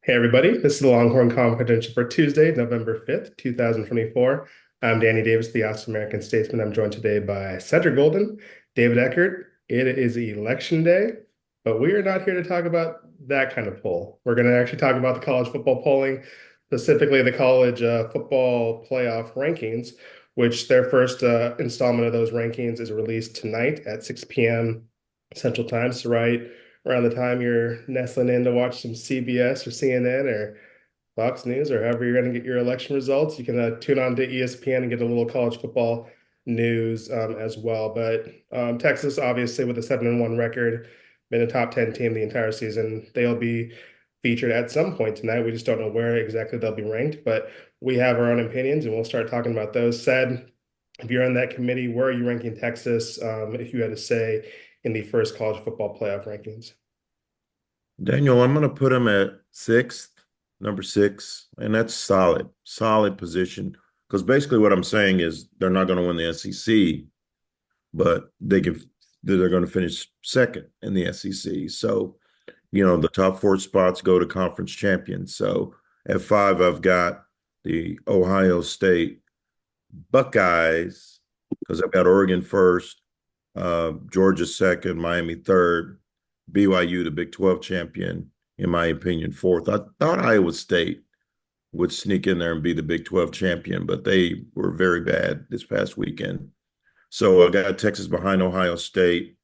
Hey everybody, this is the Longhorn Confidential for Tuesday, November 5th, 2024. I'm Danny Davis, the American-Statesman. I'm joined today by Cedric Golden, David Eckert. It is election day, but we are not here to talk about that kind of poll. We're going to actually talk about the college football polling, specifically the college football playoff rankings, which their first installment of those rankings is released tonight at 6 p.m. Central Time. So right around the time you're nestling in to watch some CBS or CNN or Fox News or however you're going to get your election results. You can tune on to ESPN and get a little college football news as well. But Texas, obviously, with a 7-1 record, been a top 10 team the entire season. They'll be featured at some point tonight. We just don't know where exactly they'll be ranked, but we have our own opinions and we'll start talking about those. Said, if you're on that committee, where are you ranking Texas if you had to say in the first college football playoff rankings? Daniel, I'm going to put him at sixth, number six, and that's solid position. Because basically what I'm saying is they're not going to win the SEC, but they're going to finish second in the SEC. So, the top four spots go to conference champions. So at five, I've got the Ohio State Buckeyes, because I've got Oregon first, Georgia second, Miami third, BYU, the Big 12 champion, in my opinion, fourth. I thought Iowa State would sneak in there and be the Big 12 champion, but they were very bad this past weekend. So I got Texas behind Ohio State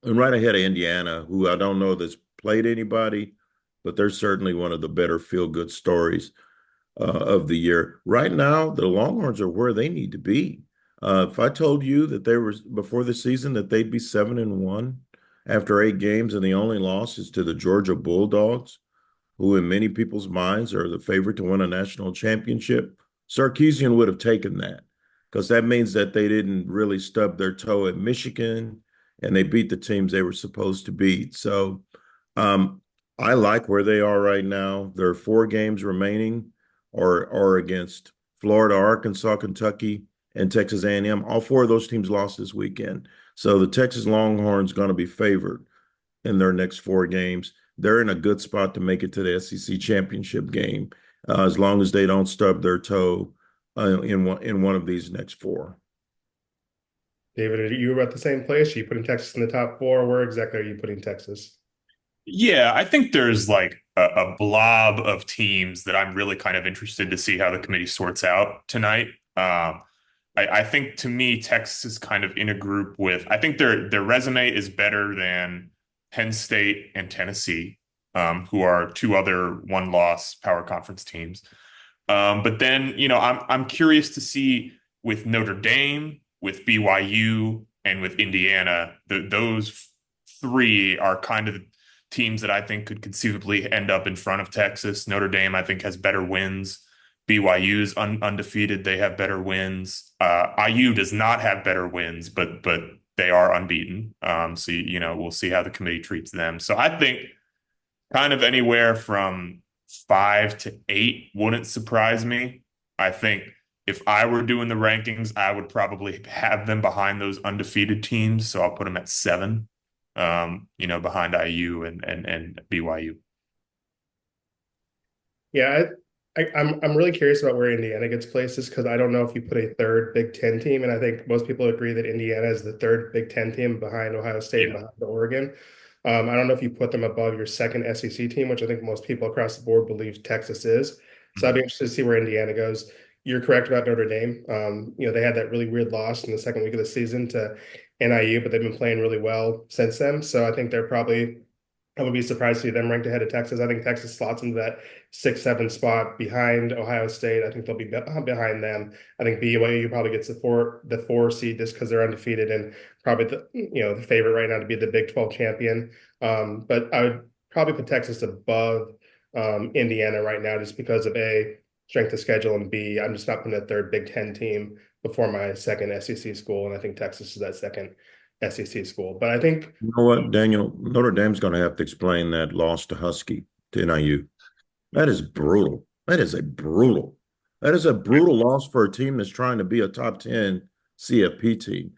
and right ahead of Indiana, who I don't know that's played anybody, but they're certainly one of the better feel-good stories of the year. Right now, the Longhorns are where they need to be. If I told you that they were before the season that they'd be 7-1 after 8 games, and the only loss is to the Georgia Bulldogs, who in many people's minds are the favorite to win a national championship, Sarkisian would have taken that because that means that they didn't really stub their toe at Michigan and they beat the teams they were supposed to beat. So I like where they are right now. There are 4 games remaining or against Florida, Arkansas, Kentucky, and Texas A&M. All 4 of those teams lost this weekend. So the Texas Longhorns going to be favored in their next 4 games. They're in a good spot to make it to the SEC championship game as long as they don't stub their toe in one of these next 4. David, are you about the same place? Are you putting Texas in the top four? Where exactly are you putting Texas? Yeah, I think there's like a blob of teams that I'm really kind of interested to see how the committee sorts out tonight. I think to me, Texas is kind of in a group with, I think their resume is better than Penn State and Tennessee, who are 2 other one-loss power conference teams. But then, I'm curious to see with Notre Dame, with BYU, and with Indiana, those 3 are kind of teams that I think could conceivably end up in front of Texas. Notre Dame, I think, has better wins. BYU is undefeated; they have better wins. IU does not have better wins, but they are unbeaten. So we'll see how the committee treats them. So I think kind of anywhere from 5 to 8 wouldn't surprise me. I think if I were doing the rankings, I would probably have them behind those undefeated teams. So I'll put them at 7, behind IU and BYU. Yeah, I'm really curious about where Indiana gets places because I don't know if you put a third Big Ten team, and I think most people agree that Indiana is the third Big Ten team behind Ohio State and Yeah. behind Oregon. I don't know if you put them above your second SEC team, which I think most people across the board believe Texas is. So I'd be Mhm. interested to see where Indiana goes. You're correct about Notre Dame. They had that really weird loss in the second week of the season to NIU, but they've been playing really well since then. So I think they're probably I would be surprised to see them ranked ahead of Texas. I think Texas slots into that 6-7 spot behind Ohio State. I think they'll be behind them. I think BYU probably gets the four seed just because they're undefeated and probably the favorite right now to be the Big 12 champion. But I would probably put Texas above Indiana right now just because of A, strength of schedule, and B, I'm just not putting a third Big Ten team before my second SEC school, and I think Texas is that second SEC school. But I think You know what, Daniel? Notre Dame's going to have to explain that loss to Husky to NIU. That is brutal. That is a brutal loss for a team that's trying to be a top 10 CFP team.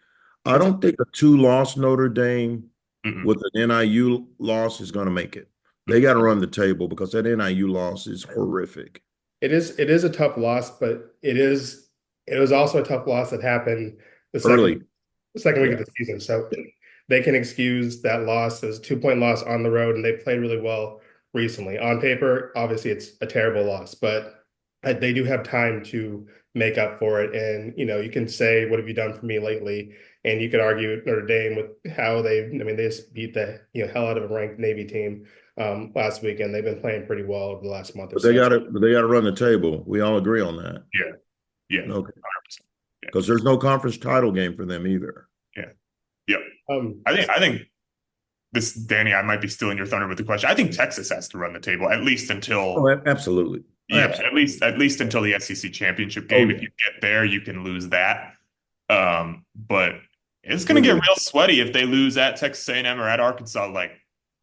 I it's don't think a 2-loss Notre Dame Mm-mm. with an NIU loss is going to make it. They got to run the table because that NIU loss is horrific. It is a tough loss, but it was also a tough loss that happened the Early. second week Yeah. of the season. So they can excuse that loss. It was a 2 point loss on the road, and they played really well recently. On paper, obviously, it's a terrible loss, but they do have time to make up for it. And you can say, "What have you done for me lately?" And you could argue Notre Dame with how they just beat the hell out of a ranked Navy team last weekend. They've been playing pretty well over the last month or But they so. got to they got to run the table. We all agree on that. Yeah. Yeah. Okay. 100%. Yeah. Because there's no conference title game for them either. Yeah. Yep. Um, I think this, Danny, I might be stealing your thunder with the question. I think Texas has to run the table at least until, Oh, absolutely. yeah, Absolutely. at least until the SEC championship Oh, game. If yeah. you get there, you can lose that. But it's going to get real sweaty if they lose at Texas A&M or at Arkansas, like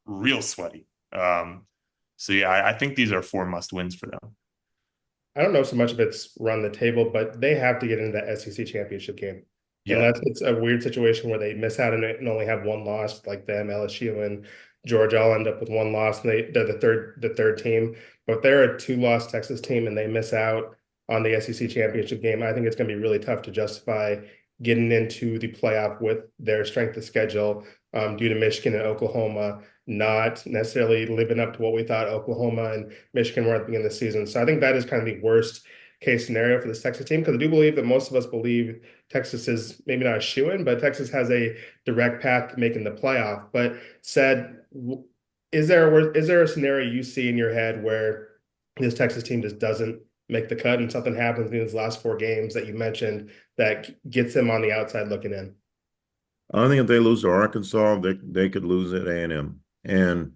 real sweaty. So yeah, I think these are 4 must wins for them. I don't know so much if it's run the table, but they have to get into that SEC championship game. And Yeah. it's a weird situation where they miss out on it and only have one loss, like them, LSU, and Georgia all end up with one loss, and they're the third team. But if they're a 2-loss Texas team and they miss out on the SEC championship game, I think it's going to be really tough to justify getting into the playoff with their strength of schedule due to Michigan and Oklahoma not necessarily living up to what we thought Oklahoma and Michigan were at the beginning of the season. So I think that is kind of the worst case scenario for this Texas team, because I do believe that most of us believe Texas is maybe not a shoo-in, but Texas has a direct path to making the playoff. But said, is there a scenario you see in your head where this Texas team just doesn't make the cut and something happens in these last 4 games that you mentioned that gets them on the outside looking in? I think if they lose to Arkansas, they could lose at A&M. And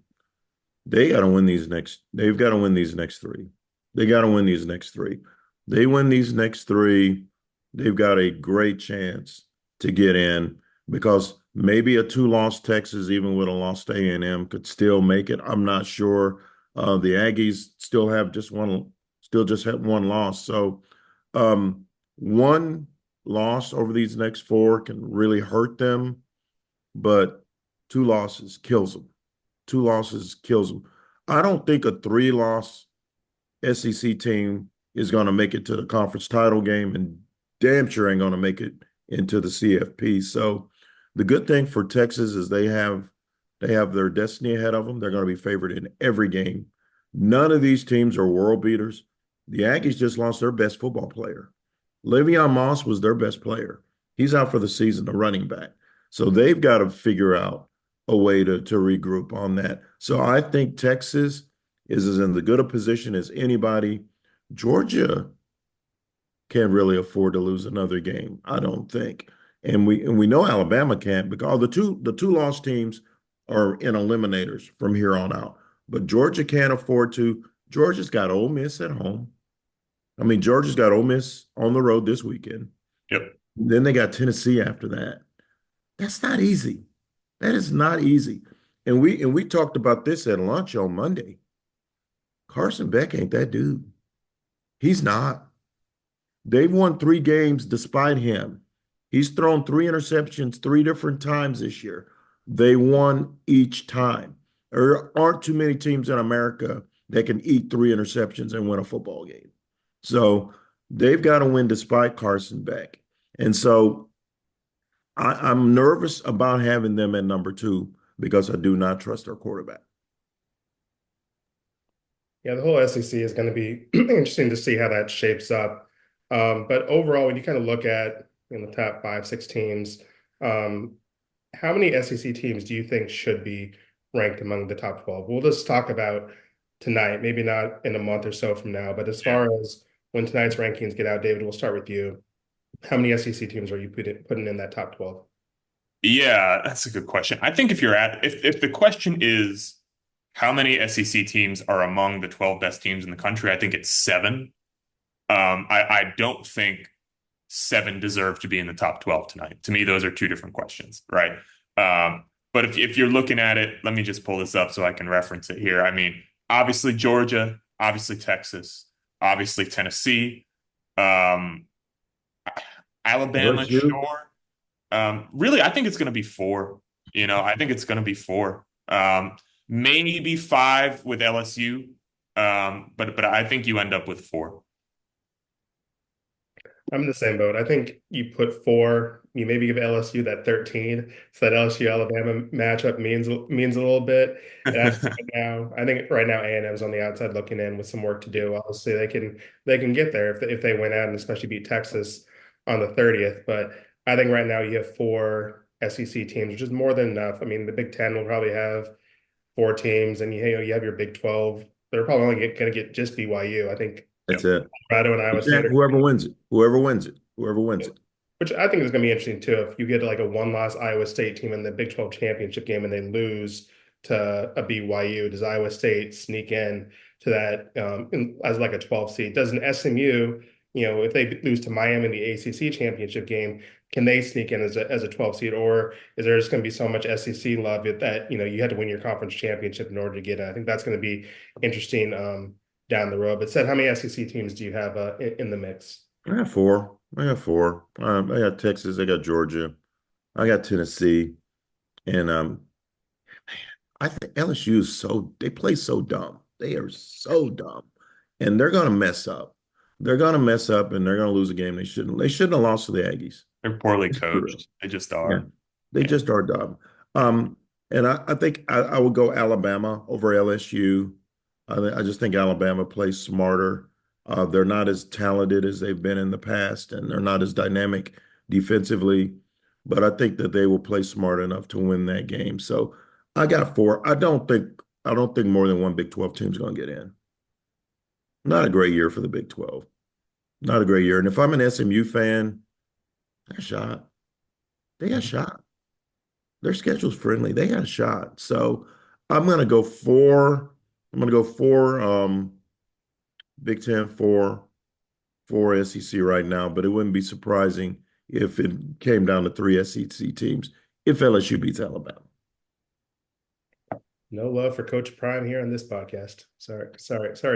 they got to win these next. They've got to win these next 3. They got to win these next 3. They win these next 3, they've got a great chance to get in, because maybe a 2-loss Texas, even with a loss to A&M, could still make it. I'm not sure. The Aggies still just have one loss. So one loss over these next 4 can really hurt them, but 2 losses kills them. 2 losses kills them. I don't think a 3-loss SEC team is going to make it to the conference title game, and damn sure ain't going to make it into the CFP. So the good thing for Texas is they have their destiny ahead of them. They're going to be favored in every game. None of these teams are world beaters. The Aggies just lost their best football player. Le'Veon Moss was their best player. He's out for the season, the running back. So they've got to figure out a way to regroup on that. So I think Texas is as in the good a position as anybody. Georgia can't really afford to lose another game, I don't think. And we know Alabama can't, because the two loss teams are in eliminators from here on out. But Georgia can't afford to. Georgia's got Ole Miss at home. I mean, Georgia's got Ole Miss on the road this weekend. Yep. Then they got Tennessee after that. That's not easy. That is not easy. And we talked about this at lunch on Monday. Carson Beck ain't that dude. He's not. They've won 3 games despite him. He's thrown 3 interceptions 3 different times this year. They won each time. There aren't too many teams in America that can eat 3 interceptions and win a football game. So they've got to win despite Carson Beck. And so I'm nervous about having them at number 2 because I do not trust their quarterback. Yeah, the whole SEC is going to be interesting to see how that shapes up. But overall, when you kind of look at the top 5, 6 teams, how many SEC teams do you think should be ranked among the top 12? We'll just talk about tonight, maybe not in a month or so from now, but as far as when tonight's rankings get out, David, we'll start with you. How many SEC teams are you putting in that top 12? Yeah, that's a good question. I think if the question is how many SEC teams are among the 12 best teams in the country, I think it's 7. I don't think 7 deserve to be in the top 12 tonight. To me, those are 2 different questions, right? But if you're looking at it, let me just pull this up so I can reference it here. I mean, obviously Georgia, obviously Texas, obviously Tennessee, Alabama, sure. Really, I think it's going to be 4. I think it's going to be 4. maybe 5 with LSU. But I think you end up with 4. I'm in the same boat. I think you put 4, you maybe give LSU that 13, so that LSU Alabama matchup means a little bit. And I think right now A&M's on the outside looking in with some work to do. Obviously, they can get there if they win out and especially beat Texas on the 30th. But I think right now you have 4 SEC teams, which is more than enough. I mean, the Big Ten will probably have 4 teams, and you have your Big 12. They're probably only going to get just BYU. I think That's it. Colorado and Iowa State are. Whoever wins it, whoever wins it, whoever wins it. Which I think is going to be interesting too. If you get like a one-loss Iowa State team in the Big 12 championship game and they lose to a BYU, does Iowa State sneak in to that as like a 12 seed? Does an SMU, if they lose to Miami in the ACC championship game, can they sneak in as a 12 seed, or is there just going to be so much SEC love that you had to win your conference championship in order to get in? I think that's going to be interesting down the road. But Seth, how many SEC teams do you have in the mix? I got 4. I got 4. I got Texas. I got Georgia. I got Tennessee. And I think LSU is they play so dumb. They are so dumb. And they're gonna mess up. They're gonna mess up and they're gonna lose a game they shouldn't. They shouldn't have lost to the Aggies. They're poorly coached. They just are. Yeah. They just are dumb. And I think I would go Alabama over LSU. I just think Alabama plays smarter. They're not as talented as they've been in the past, and they're not as dynamic defensively. But I think that they will play smart enough to win that game. So I got 4. I don't think more than one Big 12 team's going to get in. Not a great year for the Big 12. Not a great year. And if I'm an SMU fan, they got a shot. They got a shot. Their schedule's friendly. They got a shot. So I'm going to go 4. I'm going to go 4 Big Ten, 4 SEC right now, but it wouldn't be surprising if it came down to 3 SEC teams if LSU beats Alabama. No love for Coach Prime here on this podcast. Sorry,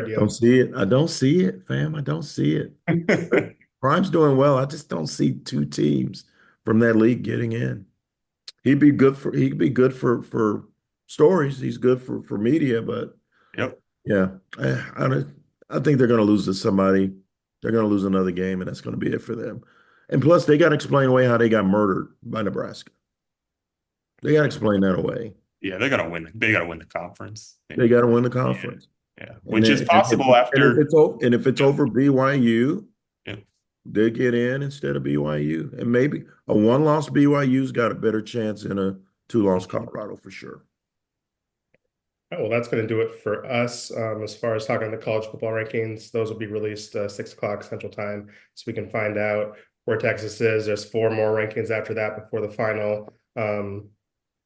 Dion. Don't see it. I don't see it, fam. I don't see it. Prime's doing well. I just don't see 2 teams from that league getting in. He'd be good for stories. He's good for media, but Yep. Yeah, I think they're going to lose to somebody. They're going to lose another game, and that's going to be it for them. And plus, they got to explain away how they got murdered by Nebraska. They got to explain that away. Yeah, they gotta win. They gotta win the conference. They got to win the conference. Yeah. Which is possible after. And if it's over BYU, Yeah. they get in instead of BYU. And maybe a 1-loss BYU's got a better chance than a 2-loss Colorado for sure. Oh, well, that's going to do it for us as far as talking the college football rankings. Those will be released 6 o'clock Central Time, so we can find out where Texas is. There's 4 more rankings after that before the final.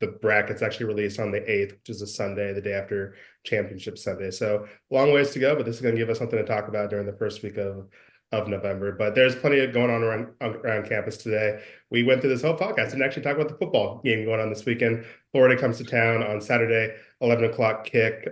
The bracket's actually released on the 8th, which is a Sunday, the day after Championship Sunday. So long ways to go, but this is going to give us something to talk about during the first week of November. But there's plenty of going on around campus today. We went through this whole podcast and actually talk about the football game going on this weekend. Florida comes to town on Saturday, 11 o'clock kick.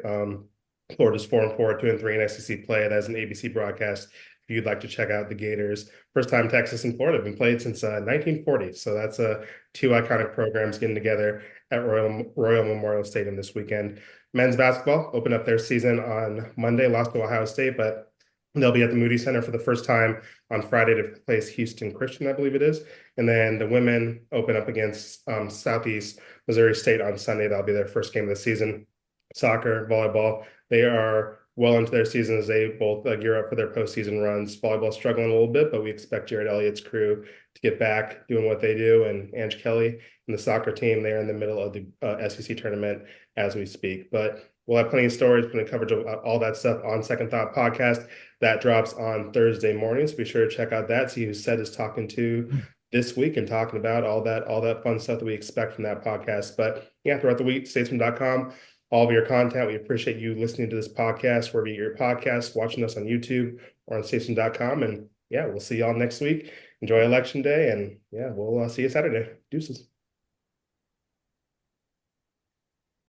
Florida's 4-4, 2-3 in SEC play. That is an ABC broadcast. If you'd like to check out the Gators, first time Texas and Florida have been played since 1940. So that's 2 iconic programs getting together at Royal Memorial Stadium this weekend. Men's basketball opened up their season on Monday, lost to Ohio State, but they'll be at the Moody Center for the first time on Friday to place Houston Christian, I believe it is. And then the women open up against Southeast Missouri State on Sunday. That'll be their first game of the season. Soccer, volleyball, they are well into their season as they both gear up for their postseason runs. Volleyball struggling a little bit, but we expect Jared Elliott's crew to get back doing what they do. And Ange Kelly and the soccer team, they're in the middle of the SEC tournament as we speak. But we'll have plenty of stories, plenty of coverage of all that stuff on Second Thought Podcast. That drops on Thursday mornings. Be sure to check out that. See who Seth is talking to this week and talking about all that fun stuff that we expect from that podcast. But yeah, throughout the week, statesman.com. All of your content. We appreciate you listening to this podcast, wherever you get your podcasts, watching us on YouTube or on statesman.com. And yeah, we'll see y'all next week. Enjoy Election Day. And yeah, we'll see you Saturday. Deuces.